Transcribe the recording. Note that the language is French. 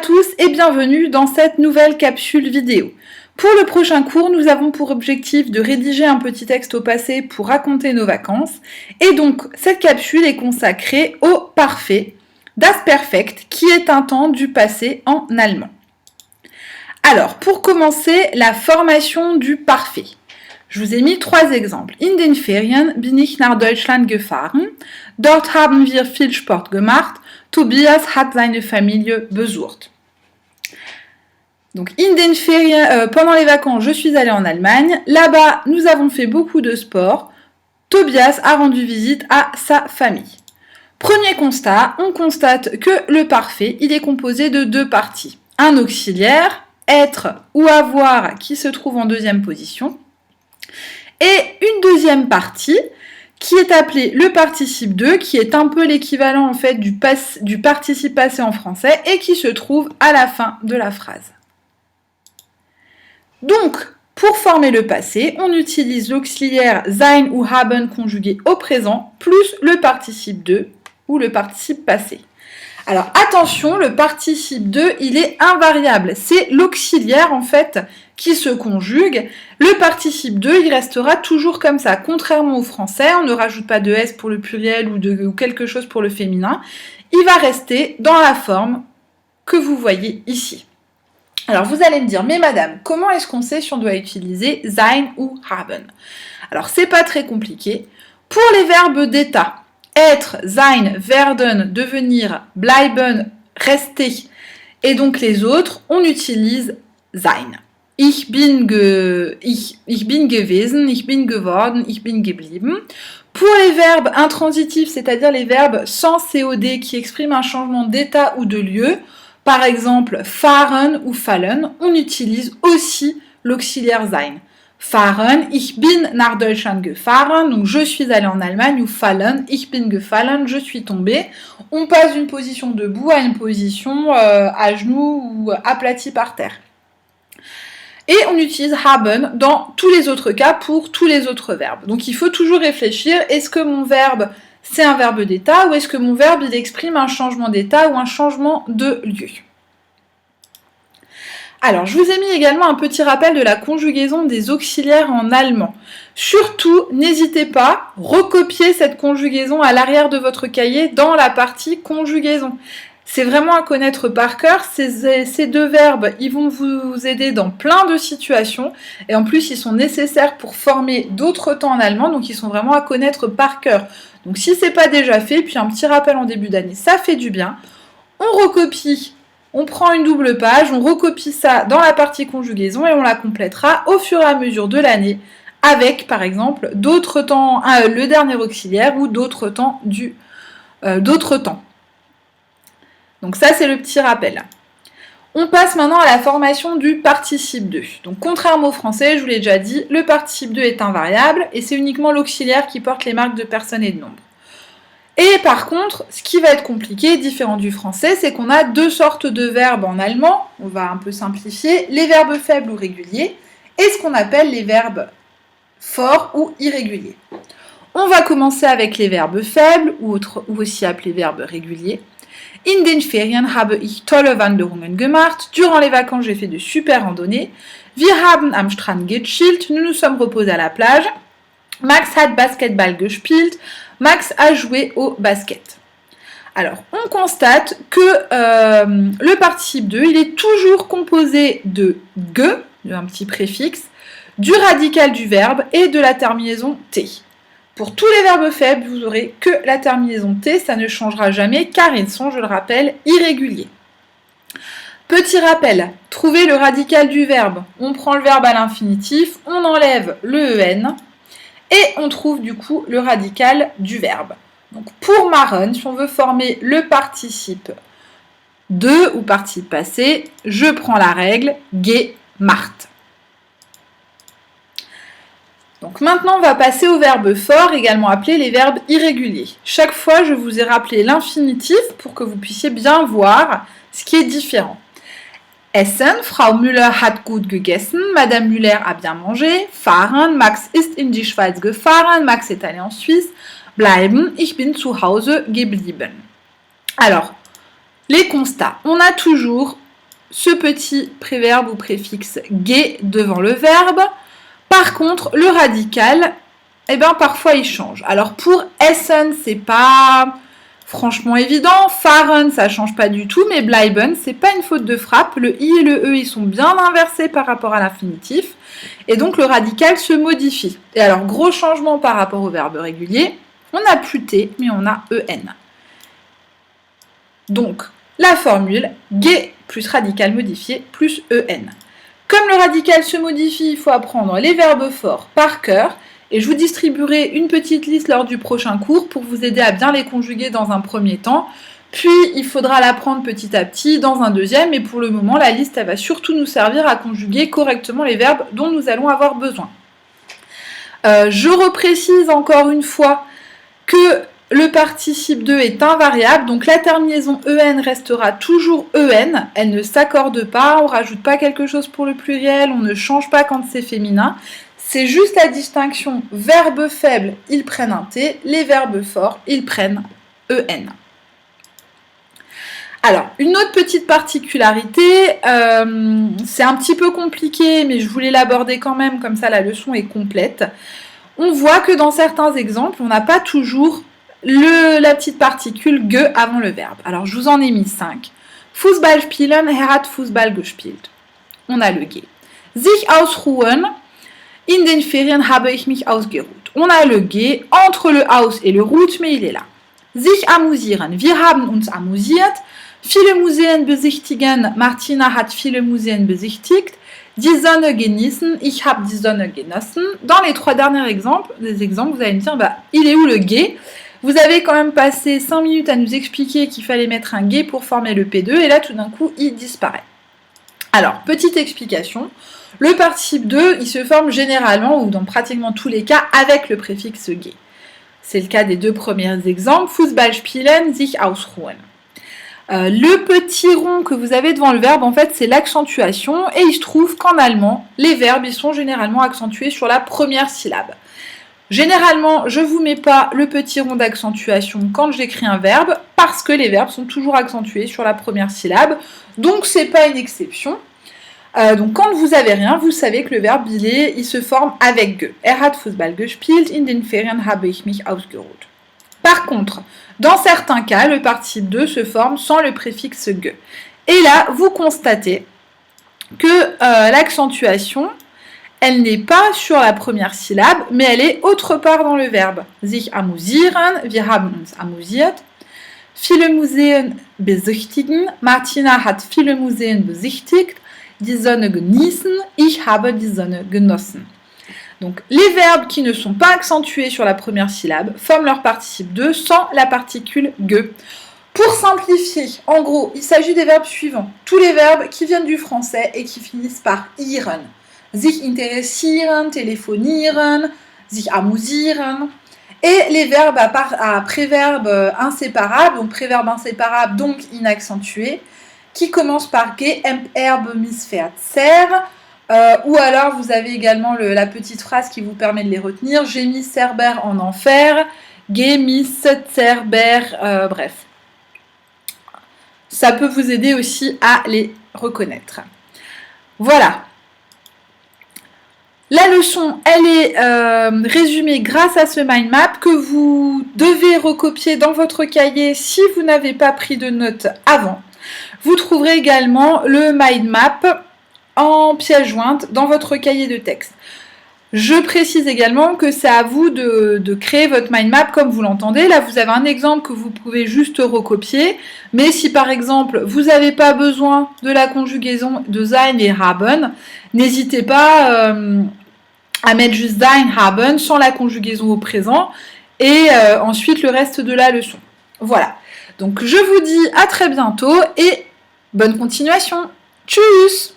Tous et bienvenue dans cette nouvelle capsule vidéo. Pour le prochain cours, nous avons pour objectif de rédiger un petit texte au passé pour raconter nos vacances. Et donc, cette capsule est consacrée au parfait, das Perfekt, qui est un temps du passé en allemand. Alors, pour commencer, la formation du parfait. Je vous ai mis 3 exemples. In den Ferien bin ich nach Deutschland gefahren. Dort haben wir viel Sport gemacht. Tobias hat seine Familie besucht. Donc, in den Ferien, pendant les vacances, je suis allée en Allemagne. Là-bas, nous avons fait beaucoup de sport. Tobias a rendu visite à sa famille. Premier constat, on constate que le parfait, il est composé de 2 parties. Un auxiliaire, être ou avoir, qui se trouve en deuxième position. Et une deuxième partie, qui est appelée le participe de, qui est un peu l'équivalent en fait du participe passé en français et qui se trouve à la fin de la phrase. Donc, pour former le passé, on utilise l'auxiliaire sein ou haben conjugué au présent, plus le participe de ou le participe passé. Alors attention, le participe de, il est invariable. C'est l'auxiliaire en fait qui se conjugue. Le participe de, il restera toujours comme ça. Contrairement au français, on ne rajoute pas de S pour le pluriel ou quelque chose pour le féminin. Il va rester dans la forme que vous voyez ici. Alors vous allez me dire, mais madame, comment est-ce qu'on sait si on doit utiliser sein ou haben? Alors c'est pas très compliqué. Pour les verbes d'état, être, sein, werden, devenir, bleiben, rester, et donc les autres, on utilise sein. Ich bin gewesen, ich bin geworden, ich bin geblieben. Pour les verbes intransitifs, c'est-à-dire les verbes sans COD qui expriment un changement d'état ou de lieu, par exemple fahren ou fallen, on utilise aussi l'auxiliaire sein. Fahren, ich bin nach Deutschland gefahren, donc je suis allée en Allemagne, ou fallen, ich bin gefallen, je suis tombée. On passe d'une position debout à une position à genoux ou aplati par terre. Et on utilise haben dans tous les autres cas pour tous les autres verbes. Donc il faut toujours réfléchir, est-ce que mon verbe c'est un verbe d'état ou est-ce que mon verbe il exprime un changement d'état ou un changement de lieu? Alors, je vous ai mis également un petit rappel de la conjugaison des auxiliaires en allemand. Surtout, n'hésitez pas, recopiez cette conjugaison à l'arrière de votre cahier dans la partie conjugaison. C'est vraiment à connaître par cœur. Ces 2 verbes, ils vont vous aider dans plein de situations. Et en plus, ils sont nécessaires pour former d'autres temps en allemand. Donc, ils sont vraiment à connaître par cœur. Donc, si ce n'est pas déjà fait, puis un petit rappel en début d'année, ça fait du bien. On recopie. On prend une double page, on recopie ça dans la partie conjugaison et on la complétera au fur et à mesure de l'année avec, par exemple, d'autres temps, le dernier auxiliaire ou d'autres temps. Donc ça, c'est le petit rappel. On passe maintenant à la formation du participe de. Donc contrairement au français, je vous l'ai déjà dit, le participe de est invariable et c'est uniquement l'auxiliaire qui porte les marques de personne et de nombre. Et par contre, ce qui va être compliqué, différent du français, c'est qu'on a 2 sortes de verbes en allemand. On va un peu simplifier. Les verbes faibles ou réguliers et ce qu'on appelle les verbes forts ou irréguliers. On va commencer avec les verbes faibles ou aussi appelés verbes réguliers. In den Ferien habe ich tolle Wanderungen gemacht. Durant les vacances, j'ai fait de super randonnées. Wir haben am Strand gechillt. Nous nous sommes reposés à la plage. Max hat Basketball gespielt. Max a joué au basket. Alors, on constate que le participe de, il est toujours composé de ge, un petit préfixe, du radical du verbe et de la terminaison t. Pour tous les verbes faibles, vous aurez que la terminaison t, ça ne changera jamais car ils sont, je le rappelle, irréguliers. Petit rappel, trouvez le radical du verbe. On prend le verbe à l'infinitif, on enlève le en, et on trouve du coup le radical du verbe. Donc pour machen, si on veut former le participe de ou participe passé, je prends la règle gemacht. Donc maintenant, on va passer aux verbes forts, également appelés les verbes irréguliers. Chaque fois, je vous ai rappelé l'infinitif pour que vous puissiez bien voir ce qui est différent. Essen, Frau Müller hat gut gegessen, Madame Müller a bien mangé. Fahren, Max ist in die Schweiz gefahren, Max est allé en Suisse. Bleiben, ich bin zu Hause geblieben. Alors, les constats. On a toujours ce petit préverbe ou préfixe ge devant le verbe. Par contre, le radical, eh bien, parfois il change. Alors pour essen, c'est pas franchement évident. Fahren, ça change pas du tout, mais bleiben, c'est pas une faute de frappe. Le i et le e, ils sont bien inversés par rapport à l'infinitif. Et donc le radical se modifie. Et alors, gros changement par rapport au verbe régulier, on n'a plus t, mais on a en. Donc, la formule ge plus radical modifié plus en. Comme le radical se modifie, il faut apprendre les verbes forts par cœur. Et je vous distribuerai une petite liste lors du prochain cours pour vous aider à bien les conjuguer dans un premier temps. Puis, il faudra l'apprendre petit à petit dans un deuxième. Et pour le moment, la liste, elle va surtout nous servir à conjuguer correctement les verbes dont nous allons avoir besoin. Je reprécise encore une fois que le participe de est invariable, donc la terminaison en restera toujours en, elle ne s'accorde pas, on ne rajoute pas quelque chose pour le pluriel, on ne change pas quand c'est féminin, c'est juste la distinction verbes faibles, ils prennent un t, les verbes forts, ils prennent en. Alors, une autre petite particularité, c'est un petit peu compliqué, mais je voulais l'aborder quand même, comme ça la leçon est complète. On voit que dans certains exemples, on n'a pas toujours la petite particule ge avant le verbe. Alors, je vous en ai mis 5. Fußball spielen, hat Fußball gespielt. On a le ge. Sich ausruhen, in den Ferien habe ich mich ausgeruht. On a le ge entre le aus et le ruht, mais il est là. Sich amusieren, wir haben uns amüsiert. Viele Museen besichtigen, Martina hat viele Museen besichtigt. Die Sonne genießen, ich habe die Sonne genossen. Dans les 3 derniers exemples, vous allez me dire, il est où le ge? Vous avez quand même passé 5 minutes à nous expliquer qu'il fallait mettre un ge pour former le P2, et là, tout d'un coup, il disparaît. Alors, petite explication. Le participe de, il se forme généralement, ou dans pratiquement tous les cas, avec le préfixe ge. C'est le cas des 2 premiers exemples. Fußball spielen, sich ausruhen. Le petit rond que vous avez devant le verbe, en fait, c'est l'accentuation. Et il se trouve qu'en allemand, les verbes, ils sont généralement accentués sur la première syllabe. Généralement, je ne vous mets pas le petit rond d'accentuation quand j'écris un verbe, parce que les verbes sont toujours accentués sur la première syllabe. Donc, ce n'est pas une exception. Donc, quand vous n'avez rien, vous savez que le verbe, il se forme avec ge. Hat Fußball gespielt, in den Ferien habe ich mich ausgeruht. Par contre, dans certains cas, le participe de se forme sans le préfixe ge. Et là, vous constatez que l'accentuation, elle n'est pas sur la première syllabe, mais elle est autre part dans le verbe. Sich amüsieren, wir haben uns amüsiert. Viele Museen besichtigen, Martina hat viele Museen besichtigt. Die Sonne genießen, ich habe die Sonne genossen. Donc, les verbes qui ne sont pas accentués sur la première syllabe forment leur participe de sans la particule ge. Pour simplifier, en gros, il s'agit des verbes suivants. Tous les verbes qui viennent du français et qui finissent par iren. Sich interessieren, telefonieren, sich amüsieren. Et les verbes à préverbe inséparable, donc préverbe inséparable, donc inaccentué, qui commencent par ge, erbe, misfert, ser. Ou alors vous avez également la petite phrase qui vous permet de les retenir. J'ai mis Cerber en enfer, ge, mis, Cerber, bref. Ça peut vous aider aussi à les reconnaître. Voilà. La leçon, elle est résumée grâce à ce mind map que vous devez recopier dans votre cahier si vous n'avez pas pris de notes avant. Vous trouverez également le mind map en pièce jointe dans votre cahier de texte. Je précise également que c'est à vous de créer votre mind map comme vous l'entendez. Là, vous avez un exemple que vous pouvez juste recopier. Mais si par exemple, vous n'avez pas besoin de la conjugaison de sein et haben, n'hésitez pas à mettre juste sein, haben sans la conjugaison au présent et ensuite le reste de la leçon. Voilà. Donc, je vous dis à très bientôt et bonne continuation. Tchuss!